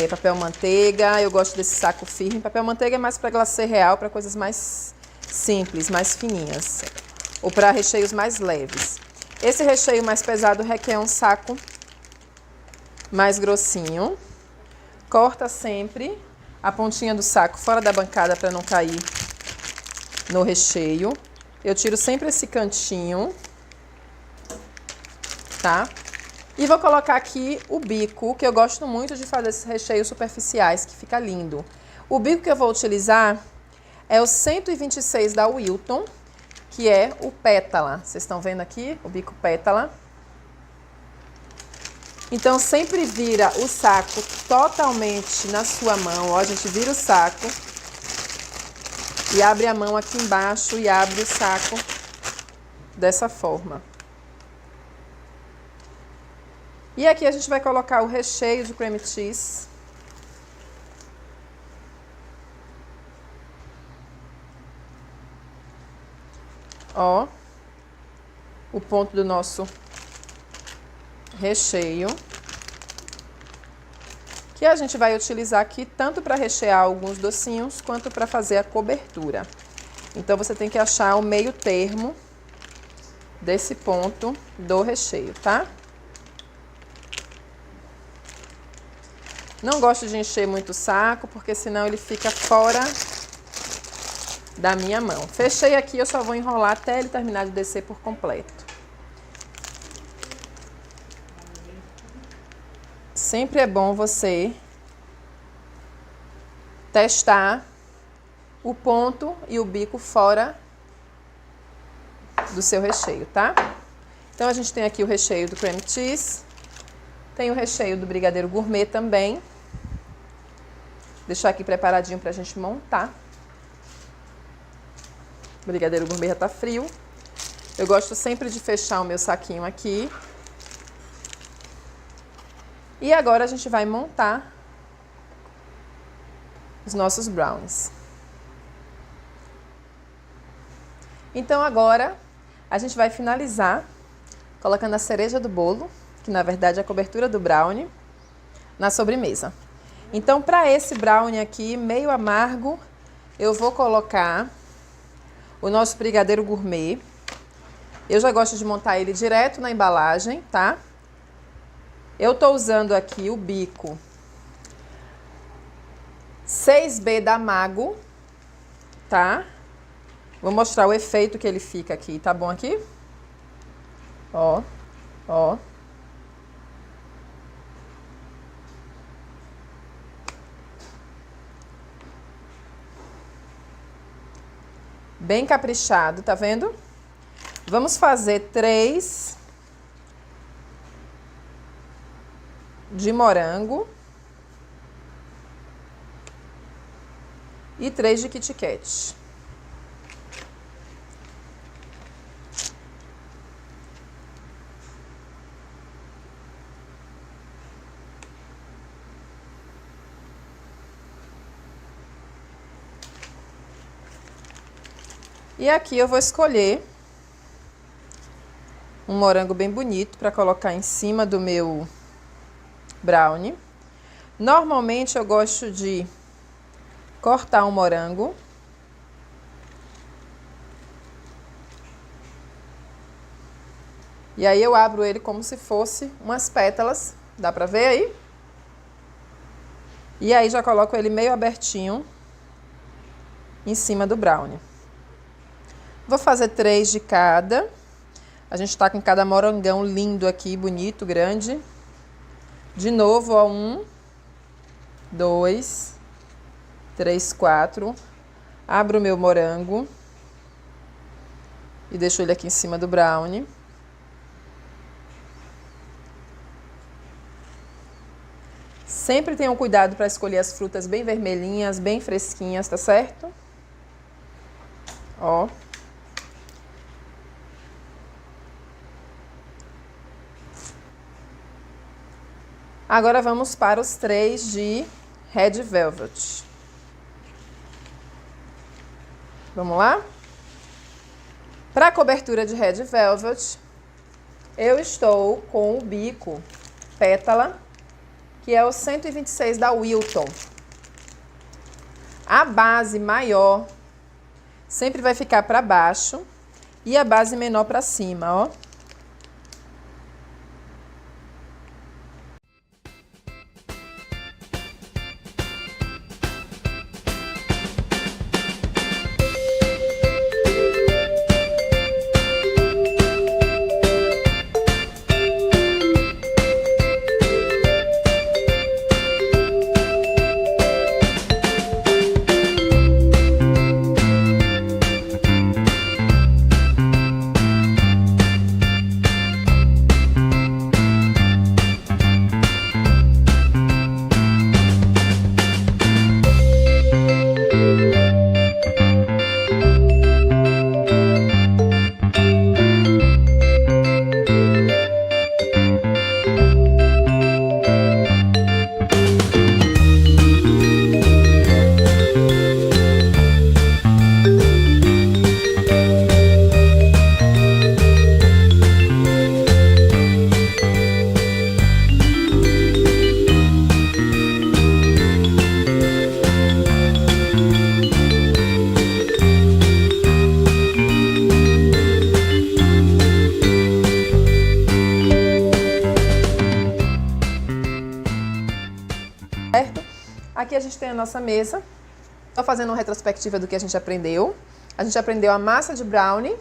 papel manteiga, eu gosto desse saco firme. Papel manteiga é mais para glacê real, para coisas mais simples, mais fininhas, ou para recheios mais leves. Esse recheio mais pesado requer um saco mais grossinho. Corta sempre a pontinha do saco fora da bancada para não cair no recheio. Eu tiro sempre esse cantinho, tá? E vou colocar aqui o bico, que eu gosto muito de fazer esses recheios superficiais, que fica lindo. O bico que eu vou utilizar é o 126 da Wilton. que é o pétala. Vocês estão vendo aqui o bico pétala? Então, sempre vira o saco totalmente na sua mão. Ó, a gente vira o saco e abre a mão aqui embaixo e abre o saco dessa forma. E aqui a gente vai colocar o recheio de cream cheese. Ó, o ponto do nosso recheio, que a gente vai utilizar aqui tanto para rechear alguns docinhos quanto para fazer a cobertura. Então você tem que achar o meio termo desse ponto do recheio, tá? Não gosto de encher muito o saco, porque senão ele fica fora da minha mão. Fechei aqui, eu só vou enrolar até ele terminar de descer por completo. Sempre é bom você testar o ponto e o bico fora do seu recheio, tá? Então, a gente tem aqui o recheio do cream cheese, tem o recheio do brigadeiro gourmet também. Vou deixar aqui preparadinho pra gente montar. O brigadeiro gourmet já tá frio. Eu gosto sempre de fechar o meu saquinho aqui. E agora a gente vai montar os nossos brownies. Então agora a gente vai finalizar colocando a cereja do bolo, que na verdade é a cobertura do brownie, na sobremesa. Então, para esse brownie aqui, meio amargo, eu vou colocar o nosso brigadeiro gourmet. Eu já gosto de montar ele direto na embalagem, tá? Eu tô usando aqui o bico 6B da Mago, tá? Vou mostrar o efeito que ele fica aqui, tá bom aqui? Ó, ó. Bem caprichado, tá vendo? Vamos fazer 3 de morango e 3 de Kit Kat. E aqui eu vou escolher um morango bem bonito para colocar em cima do meu brownie. Normalmente eu gosto de cortar um morango e aí eu abro ele como se fosse umas pétalas, dá pra ver aí? E aí já coloco ele meio abertinho em cima do brownie. Vou fazer 3 de cada. A gente tá com cada morangão lindo aqui, bonito, grande. De novo, ó, 1, 2, 3, 4. Abro o meu morango e deixo ele aqui em cima do brownie. Sempre tenham cuidado para escolher as frutas bem vermelhinhas, bem fresquinhas, tá certo? Ó. Agora vamos para os 3 de Red Velvet. Vamos lá? Para a cobertura de Red Velvet, eu estou com o bico pétala, que é o 126 da Wilton. A base maior sempre vai ficar para baixo e a base menor para cima, ó. Aqui a gente tem a nossa mesa. Estou fazendo uma retrospectiva do que a gente aprendeu. A gente aprendeu a massa de brownie,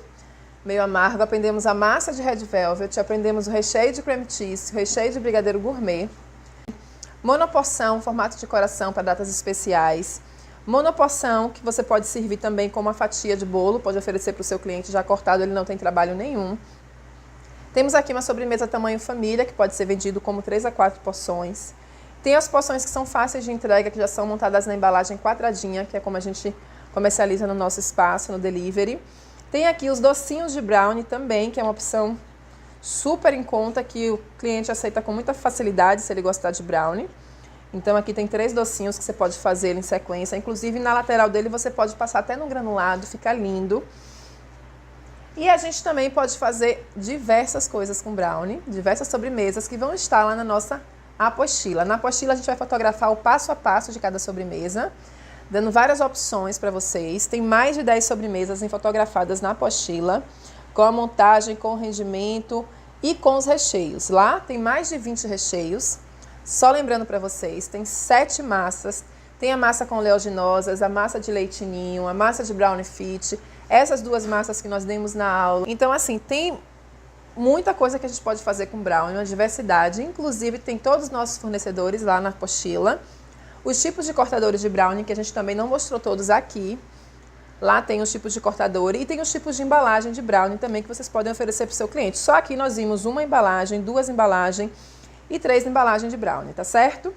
meio amargo. Aprendemos a massa de red velvet. Aprendemos o recheio de cream cheese, o recheio de brigadeiro gourmet. Monoporção, formato de coração para datas especiais. Monoporção, que você pode servir também com uma fatia de bolo, pode oferecer para o seu cliente já cortado, ele não tem trabalho nenhum. Temos aqui uma sobremesa tamanho família, que pode ser vendido como 3 a 4 porções. Tem as porções que são fáceis de entrega, que já são montadas na embalagem quadradinha, que é como a gente comercializa no nosso espaço, no delivery. Tem aqui os docinhos de brownie também, que é uma opção super em conta, que o cliente aceita com muita facilidade, se ele gostar de brownie. Então aqui tem 3 docinhos que você pode fazer em sequência. Inclusive na lateral dele você pode passar até no granulado, fica lindo. E a gente também pode fazer diversas coisas com brownie, diversas sobremesas que vão estar lá na nossa apostila. Na apostila a gente vai fotografar o passo a passo de cada sobremesa, dando várias opções para vocês. Tem mais de 10 sobremesas fotografadas na apostila, com a montagem, com o rendimento e com os recheios. Lá tem mais de 20 recheios. Só lembrando para vocês, tem 7 massas. Tem a massa com oleaginosas, a massa de leite ninho, a massa de brownie fit, essas 2 massas que nós demos na aula. Então, assim, tem muita coisa que a gente pode fazer com brownie, uma diversidade. Inclusive, tem todos os nossos fornecedores lá na apostila. Os tipos de cortadores de brownie, que a gente também não mostrou todos aqui. Lá tem os tipos de cortador e tem os tipos de embalagem de brownie também que vocês podem oferecer para o seu cliente. Só aqui nós vimos 1 embalagem, 2 embalagens e 3 embalagens de brownie, tá certo?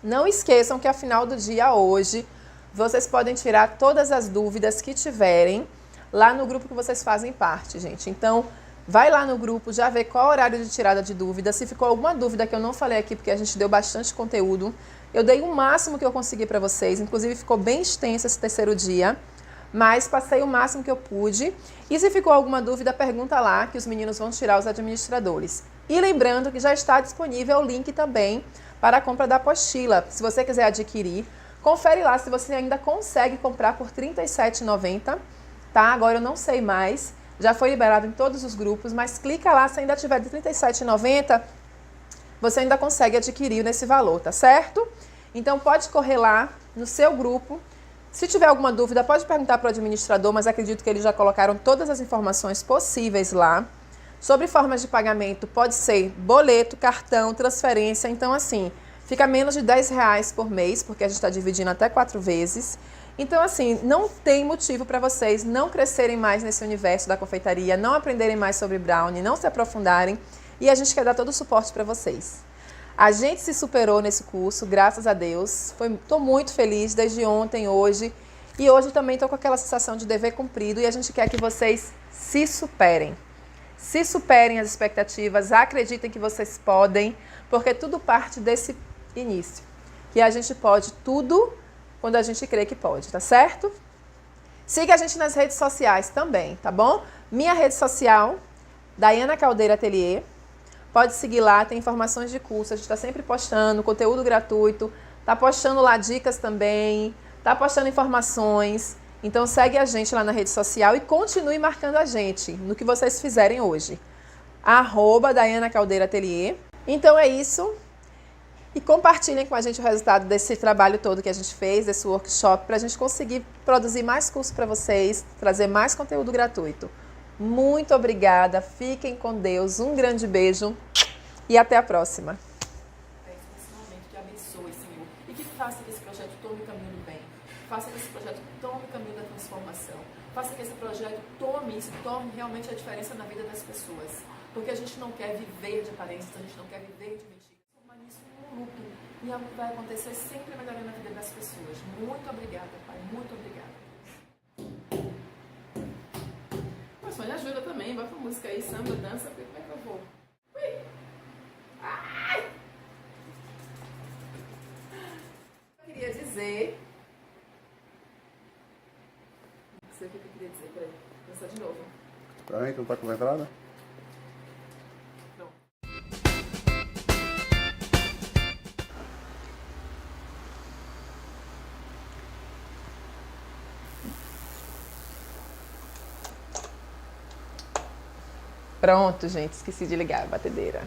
Não esqueçam que ao final do dia hoje, vocês podem tirar todas as dúvidas que tiverem lá no grupo que vocês fazem parte, gente. Então, vai lá no grupo, já vê qual é o horário de tirada de dúvidas. Se ficou alguma dúvida que eu não falei aqui, porque a gente deu bastante conteúdo, eu dei o máximo que eu consegui para vocês. Inclusive, ficou bem extenso esse 3º dia, mas passei o máximo que eu pude. E se ficou alguma dúvida, pergunta lá, que os meninos vão tirar os administradores. E lembrando que já está disponível o link também para a compra da apostila. Se você quiser adquirir, confere lá se você ainda consegue comprar por R$ 37,90, tá? Agora eu não sei mais, já foi liberado em todos os grupos, mas clica lá, se ainda tiver de R$ 37,90, você ainda consegue adquirir nesse valor, tá certo? Então pode correr lá no seu grupo. Se tiver alguma dúvida, pode perguntar para o administrador, mas acredito que eles já colocaram todas as informações possíveis lá. Sobre formas de pagamento, pode ser boleto, cartão, transferência. Então, assim, fica menos de R$10 por mês, porque a gente está dividindo até 4 vezes. Então, assim, não tem motivo para vocês não crescerem mais nesse universo da confeitaria, não aprenderem mais sobre brownie, não se aprofundarem. E a gente quer dar todo o suporte para vocês. A gente se superou nesse curso, graças a Deus. Estou muito feliz desde ontem, hoje. E hoje também estou com aquela sensação de dever cumprido e a gente quer que vocês se superem. Se superem as expectativas, acreditem que vocês podem, porque tudo parte desse início. Que a gente pode tudo quando a gente crê que pode, tá certo? Siga a gente nas redes sociais também, tá bom? Minha rede social, Daiana Caldeira Atelier. Pode seguir lá, tem informações de curso, a gente está sempre postando conteúdo gratuito, tá postando lá dicas também, tá postando informações. Então segue a gente lá na rede social e continue marcando a gente no que vocês fizerem hoje. @Daiana Caldeira Atelier. Então é isso. E compartilhem com a gente o resultado desse trabalho todo que a gente fez, desse workshop, para a gente conseguir produzir mais cursos para vocês, trazer mais conteúdo gratuito. Muito obrigada, fiquem com Deus, um grande beijo e até a próxima. Nesse momento que abençoe, Senhor, e que faça que esse projeto tome o caminho do bem, faça que esse projeto tome o caminho da transformação, faça que esse projeto tome e se torne realmente a diferença na vida das pessoas, porque a gente não quer viver de aparências, a gente não quer viver de mentiras, transformar isso num lucro, e algo vai acontecer sempre melhorando a vida das pessoas. Muito obrigada, Pai, muito obrigada. Me ajuda também, bota uma música aí, samba, dança, como é que eu vou? Ui! Ai! Eu queria dizer... Não sei o que eu queria dizer, peraí, vou começar de novo. Peraí, que não tá com a entrada? Pronto. Pronto, gente, esqueci de ligar a batedeira.